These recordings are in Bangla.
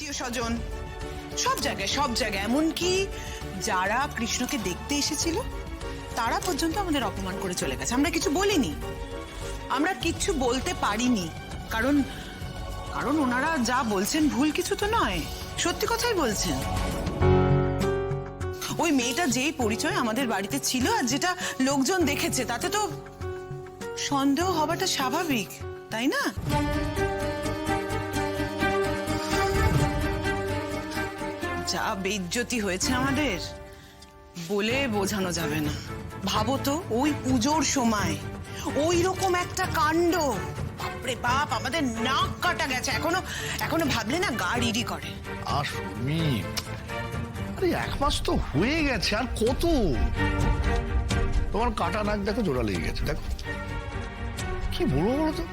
আত্মীয় স্বজন, সব জায়গায়, এমনকি যারা কৃষ্ণকে দেখতে এসেছিল তারা পর্যন্ত আমাদের অপমান করে চলে গেছে। আমরা কিছু বলিনি, আমরা কিচ্ছু বলতে পারিনি, কারণ কারণ ওনারা যা বলছেন ভুল কিছু তো নয়, সত্যি কথাই বলছেন। ওই মেয়েটা যেই পরিচয় আমাদের বাড়িতে ছিল আর যেটা লোকজন দেখেছে, তাতে তো সন্দেহ হওয়াটা স্বাভাবিক, তাই না? যা বেইজ্জতি হয়েছে আমাদের বলে বোঝানো যাবে না। ভাবো তো, ওই পুজোর সময় ওই রকম একটা কাণ্ড, বাপরে বাপ, আমাদের নাক কাটা গেছে। এখনো ভাবলে না গা রিরি করে। আর সুমি, আরে 1 মাস তো হয়ে গেছে, আর কত? তোমার কাটা নাক দেখো, জোড়া লেগে গেছে। দেখো কি বলবো বলো তো,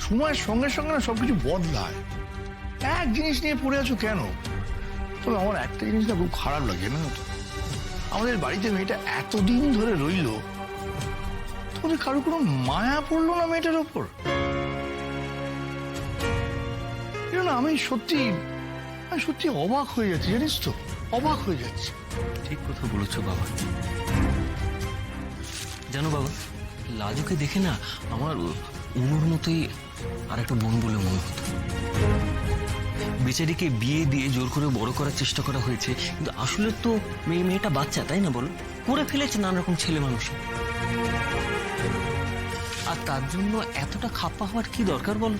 সময়ের সঙ্গে সঙ্গে না সবকিছু বদলায়। এক জিনিস নিয়ে পড়ে আছো কেন? তবে আমার একটা জিনিস না খুব খারাপ লাগে না তো, আমাদের বাড়িতে মেয়েটা এতদিন ধরে রইল, তোমাদের কারো কোনো মায়া পড়লো না মেয়েটার ওপর? না, আমি সত্যি অবাক হয়ে যাচ্ছি, জানিস তো, অবাক হয়ে যাচ্ছি। ঠিক কথা বলেছো বাবা। জানো বাবা, লাজুকে দেখে না আমার অনুর মতোই আর একটা বোন বলে মনে হতো। বেচারিকে বিয়ে দিয়ে জোর করে বড় করার চেষ্টা করা হয়েছে, কিন্তু আসলে তো মেয়েটা বাচ্চা, তাই না বলো? করে ফেলেছে নানা রকম ছেলে মানুষ, আর তার জন্য এতটা খাপ্পা হওয়ার কি দরকার বলো?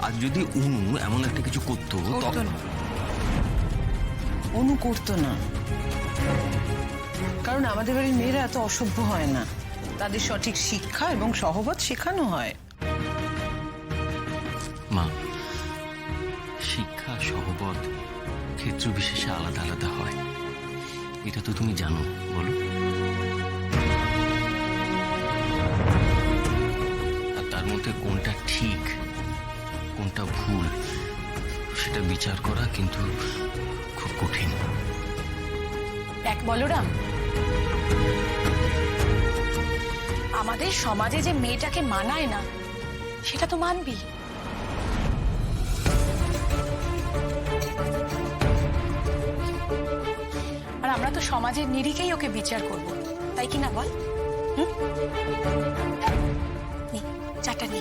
আর যদি অনু এমন একটা কিছু করতো, অনু করতো না, কারণ আমাদের বাড়ির মেয়েরা এত অসভ্য হয় না, তাদের সঠিক শিক্ষা এবং সহবত শেখানো হয়। মা, শিক্ষা সহবত ক্ষেত্র বিশেষে আলাদা আলাদা হয়, এটা তো তুমি জানো, বলো? আর তার মধ্যে কোনটা ঠিক কোনটা ভুল সেটা বিচার করা কিন্তু খুব কঠিন। দেখ বলরাম, আমাদের সমাজে যে মেয়েটাকে মানায় না সেটা তো মানবি। আর আমরা তো সমাজের নিরিখেই ওকে বিচার করব, তাই কি না বল? নি চাটা নি।